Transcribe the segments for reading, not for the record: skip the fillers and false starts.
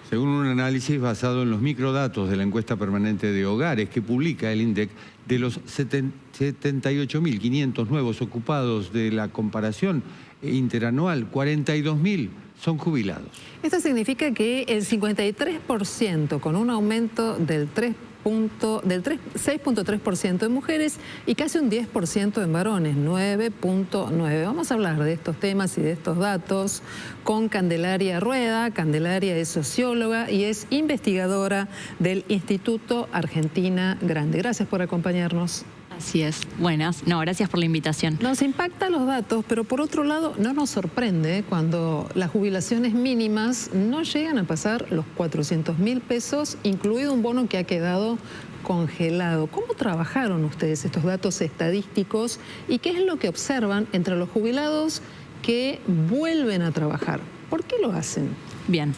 Según un análisis basado en los microdatos de la encuesta permanente de hogares que publica el INDEC, de los 78.500 nuevos ocupados de la comparación interanual, 42.000 son jubilados. Esto significa que el 53%, con un aumento del 6.3% en mujeres y casi un 10% en varones, 9.9%. Vamos a hablar de estos temas y de estos datos con Candelaria Rueda. Candelaria es socióloga y es investigadora del Instituto Argentina Grande. Gracias por acompañarnos. Así es. Buenas. No, gracias por la invitación. Nos impactan los datos, pero por otro lado no nos sorprende cuando las jubilaciones mínimas no llegan a pasar los 400.000 pesos, incluido un bono que ha quedado congelado. ¿Cómo trabajaron ustedes estos datos estadísticos y qué es lo que observan entre los jubilados que vuelven a trabajar? ¿Por qué lo hacen? Bien.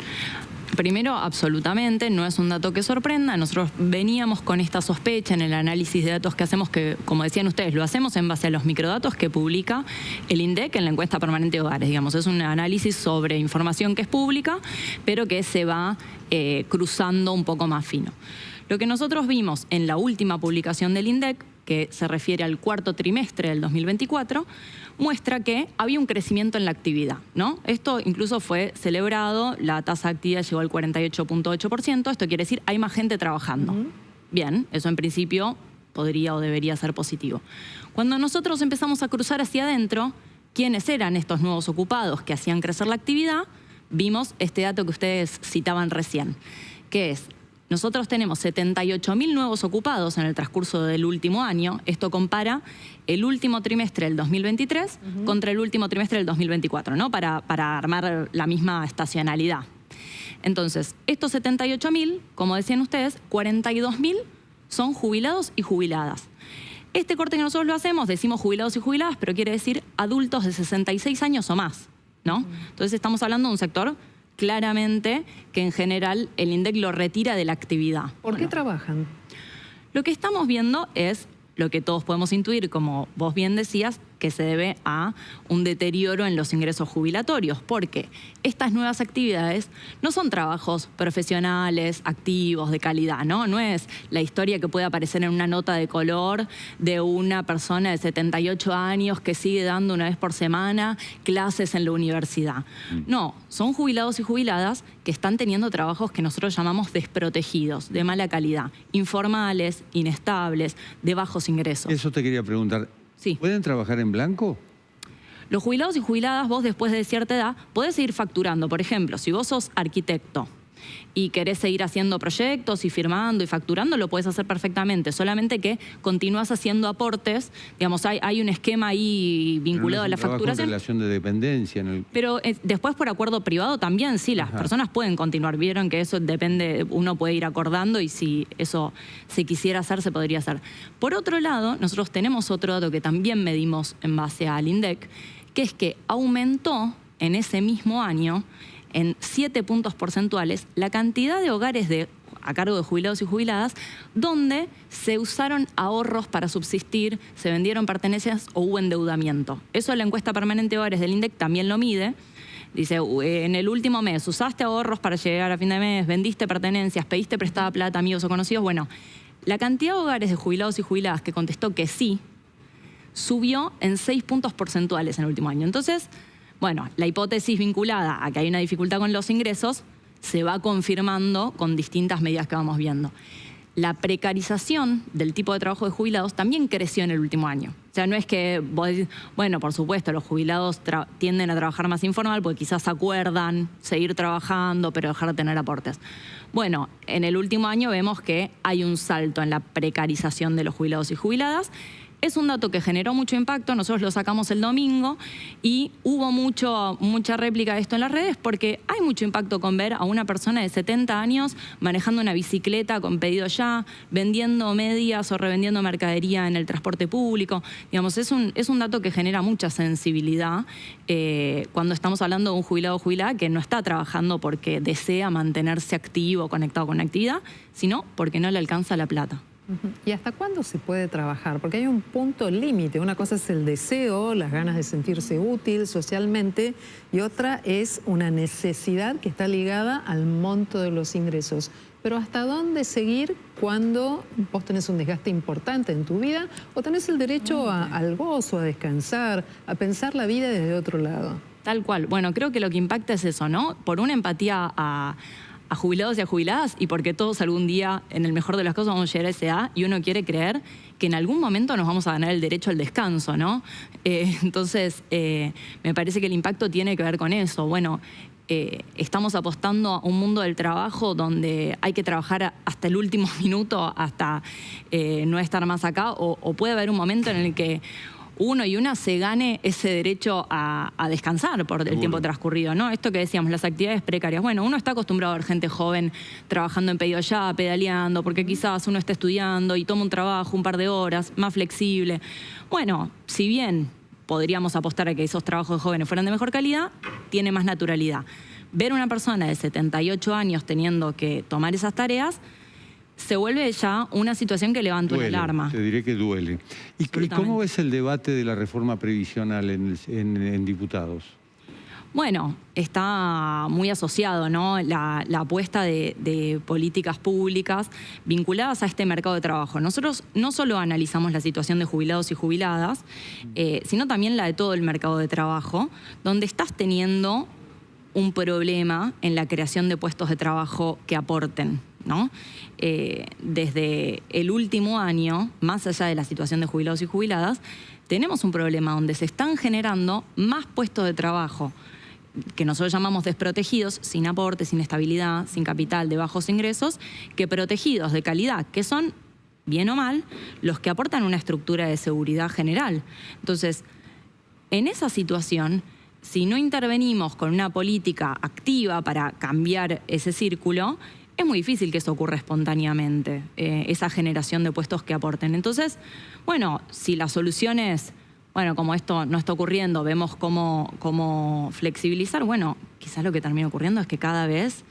Primero, absolutamente, no es un dato que sorprenda. Nosotros veníamos con esta sospecha en el análisis de datos que hacemos, que, como decían ustedes, lo hacemos en base a los microdatos que publica el INDEC en la encuesta permanente de hogares. Digamos, es un análisis sobre información que es pública, pero que se va cruzando un poco más fino. Lo que nosotros vimos en la última publicación del INDEC, que se refiere al cuarto trimestre del 2024, muestra que había un crecimiento en la actividad, ¿no? Esto incluso fue celebrado, la tasa de actividad llegó al 48.8%, esto quiere decir hay más gente trabajando. Bien, eso en principio podría o debería ser positivo. Cuando nosotros empezamos a cruzar hacia adentro, ¿quiénes eran estos nuevos ocupados que hacían crecer la actividad? Vimos este dato que ustedes citaban recién, que es: nosotros tenemos 78.000 nuevos ocupados en el transcurso del último año. Esto compara el último trimestre del 2023 contra el último trimestre del 2024, ¿no? Para armar la misma estacionalidad. Entonces, estos 78.000, como decían ustedes, 42.000 son jubilados y jubiladas. Este corte que nosotros lo hacemos, decimos jubilados y jubiladas, pero quiere decir adultos de 66 años o más, ¿no? Entonces estamos hablando de un sector claramente que en general el INDEC lo retira de la actividad. ¿Por qué trabajan? Lo que estamos viendo es lo que todos podemos intuir, como vos bien decías, que se debe a un deterioro en los ingresos jubilatorios, porque estas nuevas actividades no son trabajos profesionales, activos, de calidad, ¿no? No es la historia que puede aparecer en una nota de color de una persona de 78 años que sigue dando una vez por semana clases en la universidad. No, son jubilados y jubiladas que están teniendo trabajos que nosotros llamamos desprotegidos, de mala calidad, informales, inestables, de bajos ingresos. Eso te quería preguntar. Sí. ¿Pueden trabajar en blanco? Los jubilados y jubiladas, vos después de cierta edad, podés seguir facturando. Por ejemplo, si vos sos arquitecto y querés seguir haciendo proyectos y firmando y facturando, lo podés hacer perfectamente. Solamente que continúas haciendo aportes. Digamos, hay un esquema ahí vinculado a la facturación. En relación de dependencia. Pero después por acuerdo privado también, sí, las personas pueden continuar. Vieron que eso depende, uno puede ir acordando y si eso se quisiera hacer, se podría hacer. Por otro lado, nosotros tenemos otro dato que también medimos en base al INDEC, que es que aumentó en ese mismo año en 7 puntos porcentuales la cantidad de hogares a cargo de jubilados y jubiladas donde se usaron ahorros para subsistir, se vendieron pertenencias o hubo endeudamiento. Eso la encuesta permanente de hogares del INDEC también lo mide. Dice, en el último mes, ¿usaste ahorros para llegar a fin de mes? ¿Vendiste pertenencias? ¿Pediste prestada plata a amigos o conocidos? Bueno, la cantidad de hogares de jubilados y jubiladas que contestó que sí, subió en 6 puntos porcentuales en el último año. Entonces, bueno, la hipótesis vinculada a que hay una dificultad con los ingresos se va confirmando con distintas medidas que vamos viendo. La precarización del tipo de trabajo de jubilados también creció en el último año. O sea, no es que vos decís, bueno, por supuesto, los jubilados tienden a trabajar más informal porque quizás acuerdan seguir trabajando pero dejar de tener aportes. Bueno, en el último año vemos que hay un salto en la precarización de los jubilados y jubiladas. Es un dato que generó mucho impacto, nosotros lo sacamos el domingo y hubo mucha réplica de esto en las redes porque hay mucho impacto con ver a una persona de 70 años manejando una bicicleta con pedido ya, vendiendo medias o revendiendo mercadería en el transporte público. Digamos, es un dato que genera mucha sensibilidad cuando estamos hablando de un jubilado o jubilada que no está trabajando porque desea mantenerse activo, conectado con la actividad, sino porque no le alcanza la plata. Ujú. ¿Y hasta cuándo se puede trabajar? Porque hay un punto límite. Una cosa es el deseo, las ganas de sentirse útil socialmente, y otra es una necesidad que está ligada al monto de los ingresos. Pero ¿hasta dónde seguir cuando vos tenés un desgaste importante en tu vida o tenés el derecho al gozo, a descansar, a pensar la vida desde otro lado? Tal cual. Bueno, creo que lo que impacta es eso, ¿no? Por una empatía a jubilados y a jubiladas, y porque todos algún día, en el mejor de los casos, vamos a llegar a esa edad y uno quiere creer que en algún momento nos vamos a ganar el derecho al descanso, ¿no? Entonces, me parece que el impacto tiene que ver con eso. Bueno, estamos apostando a un mundo del trabajo donde hay que trabajar hasta el último minuto, hasta no estar más acá, o puede haber un momento en el que uno y una se gane ese derecho a descansar por el tiempo transcurrido, ¿no? Esto que decíamos, las actividades precarias. Bueno, uno está acostumbrado a ver gente joven trabajando en pedido ya, pedaleando, porque quizás uno está estudiando y toma un trabajo un par de horas, más flexible. Bueno, si bien podríamos apostar a que esos trabajos de jóvenes fueran de mejor calidad, tiene más naturalidad. Ver a una persona de 78 años teniendo que tomar esas tareas se vuelve ya una situación que levanta una alarma. Te diré que duele. ¿Y cómo ves el debate de la reforma previsional en diputados? Bueno, está muy asociado, ¿no? La apuesta de políticas públicas vinculadas a este mercado de trabajo. Nosotros no solo analizamos la situación de jubilados y jubiladas, sino también la de todo el mercado de trabajo, donde estás teniendo un problema en la creación de puestos de trabajo que aporten, ¿no? Desde el último año, más allá de la situación de jubilados y jubiladas, tenemos un problema donde se están generando más puestos de trabajo que nosotros llamamos desprotegidos, sin aporte, sin estabilidad, sin capital, de bajos ingresos, que protegidos de calidad, que son, bien o mal, los que aportan una estructura de seguridad general. Entonces, en esa situación, si no intervenimos con una política activa para cambiar ese círculo, es muy difícil que eso ocurra espontáneamente, esa generación de puestos que aporten. Entonces, bueno, si la solución es, bueno, como esto no está ocurriendo, vemos cómo flexibilizar, bueno, quizás lo que termina ocurriendo es que cada vez,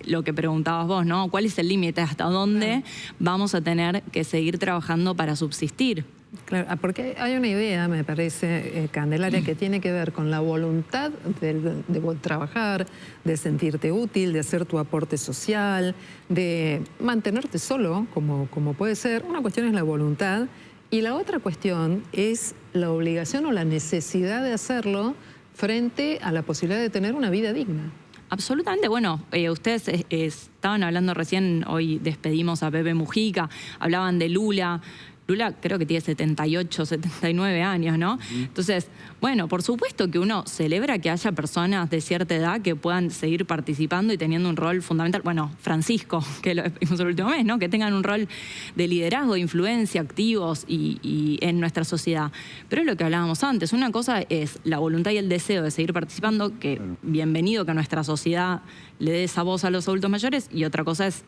lo que preguntabas vos, ¿no? ¿Cuál es el límite? ¿Hasta dónde vamos a tener que seguir trabajando para subsistir? Claro, porque hay una idea, me parece, Candelaria, que tiene que ver con la voluntad de trabajar, de sentirte útil, de hacer tu aporte social, de mantenerte solo, como puede ser. Una cuestión es la voluntad y la otra cuestión es la obligación o la necesidad de hacerlo frente a la posibilidad de tener una vida digna. Absolutamente. Bueno, ustedes estaban hablando recién, hoy despedimos a Pepe Mujica, hablaban de Lula. Lula creo que tiene 78, 79 años, ¿no? Entonces, bueno, por supuesto que uno celebra que haya personas de cierta edad que puedan seguir participando y teniendo un rol fundamental. Bueno, Francisco, que lo vimos el último mes, ¿no? Que tengan un rol de liderazgo, de influencia, activos y en nuestra sociedad. Pero es lo que hablábamos antes. Una cosa es la voluntad y el deseo de seguir participando, que bienvenido que nuestra sociedad le dé esa voz a los adultos mayores, y otra cosa es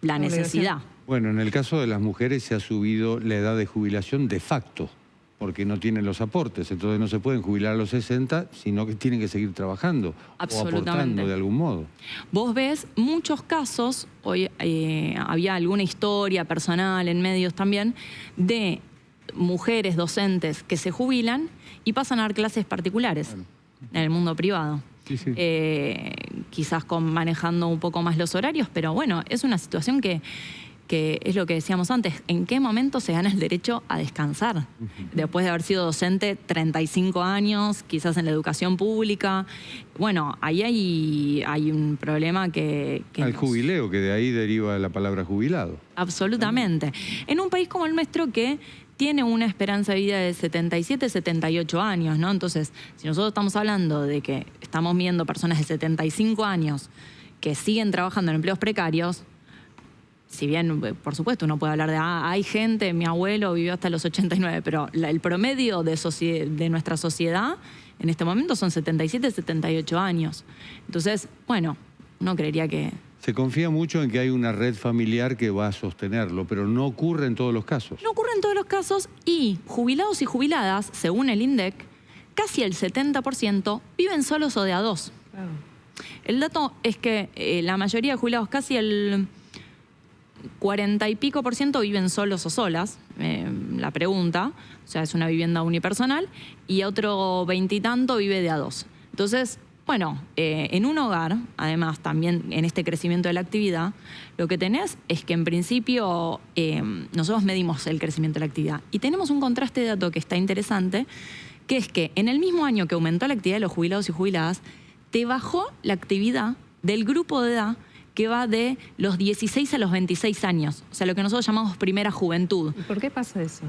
la necesidad. Bueno, en el caso de las mujeres se ha subido la edad de jubilación de facto, porque no tienen los aportes, entonces no se pueden jubilar a los 60, sino que tienen que seguir trabajando o aportando de algún modo. Vos ves muchos casos, hoy había alguna historia personal en medios también, de mujeres docentes que se jubilan y pasan a dar clases particulares en el mundo privado. Sí, sí. Quizás manejando un poco más los horarios, pero bueno, es una situación que es lo que decíamos antes, ¿en qué momento se gana el derecho a descansar? Después de haber sido docente 35 años, quizás en la educación pública. Bueno, ahí hay un problema que al jubileo, que de ahí deriva la palabra jubilado. Absolutamente. En un país como el nuestro que tiene una esperanza de vida de 77, 78 años, ¿no? Entonces, si nosotros estamos hablando de que estamos viendo personas de 75 años que siguen trabajando en empleos precarios, si bien, por supuesto, uno puede hablar de, hay gente, mi abuelo vivió hasta los 89, pero el promedio de nuestra sociedad en este momento son 77, 78 años. Entonces, bueno, uno creería que... Se confía mucho en que hay una red familiar que va a sostenerlo, pero no ocurre en todos los casos. No ocurre en todos los casos, y jubilados y jubiladas, según el INDEC, casi el 70% viven solos o de a dos. Claro. El dato es que la mayoría de jubilados, casi el 40 y pico % viven solos o solas, la pregunta, o sea, es una vivienda unipersonal, y otro 20 y tanto vive de a dos. Entonces, bueno, en un hogar, además también en este crecimiento de la actividad, lo que tenés es que en principio nosotros medimos el crecimiento de la actividad y tenemos un contraste de dato que está interesante, que es que en el mismo año que aumentó la actividad de los jubilados y jubiladas, te bajó la actividad del grupo de edad que va de los 16 a los 26 años, o sea, lo que nosotros llamamos primera juventud. ¿Y por qué pasa eso?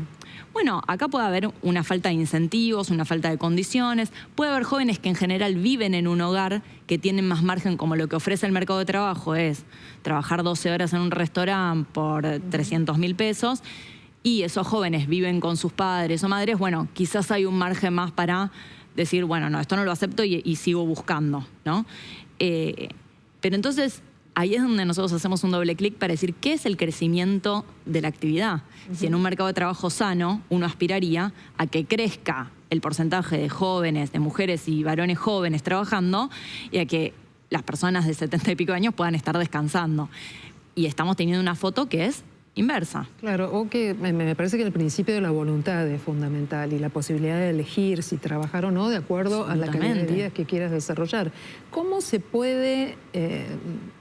Bueno, acá puede haber una falta de incentivos, una falta de condiciones, puede haber jóvenes que en general viven en un hogar que tienen más margen, como lo que ofrece el mercado de trabajo es trabajar 12 horas en un restaurante por 300.000 pesos, y esos jóvenes viven con sus padres o madres, bueno, quizás hay un margen más para decir, bueno, no, esto no lo acepto y sigo buscando, ¿no? Pero entonces, ahí es donde nosotros hacemos un doble clic para decir qué es el crecimiento de la actividad. Si en un mercado de trabajo sano uno aspiraría a que crezca el porcentaje de jóvenes, de mujeres y varones jóvenes trabajando y a que las personas de 70 y pico años puedan estar descansando. Y estamos teniendo una foto que es inversa. Claro, o que me parece que el principio de la voluntad es fundamental y la posibilidad de elegir si trabajar o no de acuerdo a la calidad de vida que quieras desarrollar. ¿Cómo se puede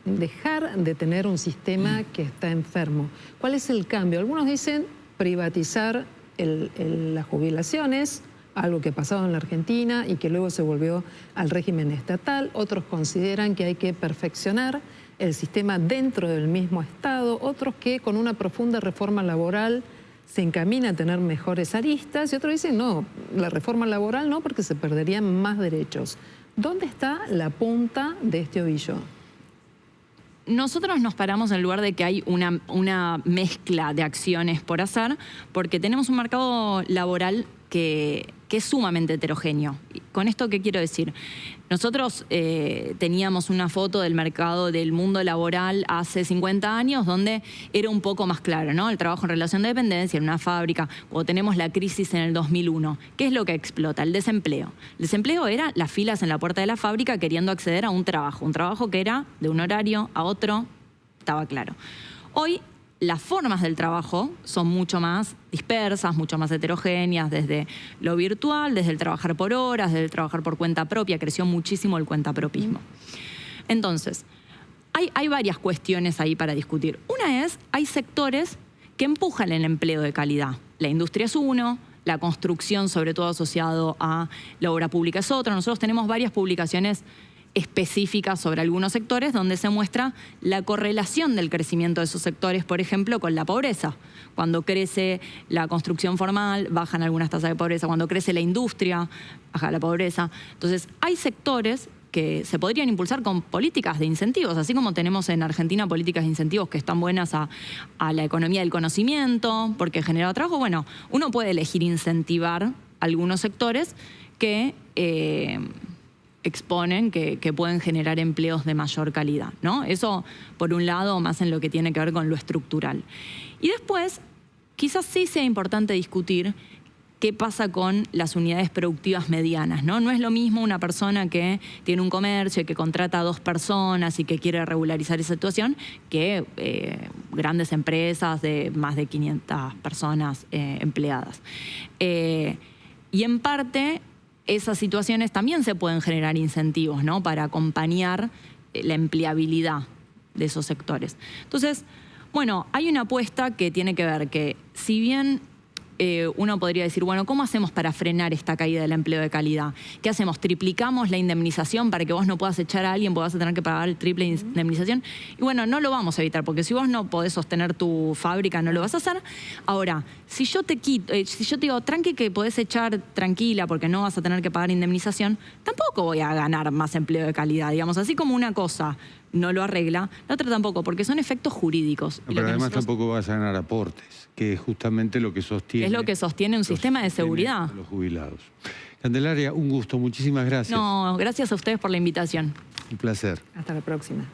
dejar de tener un sistema que está enfermo? ¿Cuál es el cambio? Algunos dicen privatizar las jubilaciones, algo que pasaba en la Argentina y que luego se volvió al régimen estatal. Otros consideran que hay que perfeccionar el sistema dentro del mismo Estado, otros que con una profunda reforma laboral se encamina a tener mejores aristas y otros dicen no, la reforma laboral no porque se perderían más derechos. ¿Dónde está la punta de este ovillo? Nosotros nos paramos en el lugar de que hay una mezcla de acciones por hacer porque tenemos un mercado laboral que es sumamente heterogéneo. ¿Con esto qué quiero decir? Nosotros teníamos una foto del mercado del mundo laboral hace 50 años donde era un poco más claro, ¿no? El trabajo en relación de dependencia en una fábrica, o tenemos la crisis en el 2001. ¿Qué es lo que explota? El desempleo. El desempleo era las filas en la puerta de la fábrica queriendo acceder a un trabajo que era de un horario a otro, estaba claro. Hoy las formas del trabajo son mucho más dispersas, mucho más heterogéneas, desde lo virtual, desde el trabajar por horas, desde el trabajar por cuenta propia, creció muchísimo el cuentapropismo. Entonces, hay varias cuestiones ahí para discutir. Una es, hay sectores que empujan el empleo de calidad. La industria es uno, la construcción, sobre todo asociado a la obra pública, es otro. Nosotros tenemos varias publicaciones específicas sobre algunos sectores donde se muestra la correlación del crecimiento de esos sectores, por ejemplo, con la pobreza. Cuando crece la construcción formal, bajan algunas tasas de pobreza. Cuando crece la industria, baja la pobreza. Entonces, hay sectores que se podrían impulsar con políticas de incentivos, así como tenemos en Argentina políticas de incentivos que están buenas a la economía del conocimiento, porque genera trabajo. Bueno, uno puede elegir incentivar algunos sectores que exponen que pueden generar empleos de mayor calidad, ¿no? Eso, por un lado, más en lo que tiene que ver con lo estructural. Y después, quizás sí sea importante discutir qué pasa con las unidades productivas medianas, ¿no? No es lo mismo una persona que tiene un comercio y que contrata a 2 personas y que quiere regularizar esa situación que grandes empresas de más de 500 personas empleadas. Y en parte, esas situaciones también se pueden generar incentivos, ¿no? Para acompañar la empleabilidad de esos sectores. Entonces, bueno, hay una apuesta que tiene que ver que, si bien uno podría decir, bueno, ¿cómo hacemos para frenar esta caída del empleo de calidad? ¿Qué hacemos? ¿Triplicamos la indemnización para que vos no puedas echar a alguien, vos vas a tener que pagar el triple indemnización? Y bueno, no lo vamos a evitar, porque si vos no podés sostener tu fábrica, no lo vas a hacer. Ahora, si yo te digo, tranqui, que podés echar tranquila porque no vas a tener que pagar indemnización, tampoco voy a ganar más empleo de calidad, digamos. Así como una cosa no lo arregla, la otra tampoco, porque son efectos jurídicos. No, pero además tampoco vas a ganar aportes, que es justamente lo que sostiene. Es lo que sostiene un sistema de seguridad. Los jubilados. Candelaria, un gusto, muchísimas gracias. No, gracias a ustedes por la invitación. Un placer. Hasta la próxima.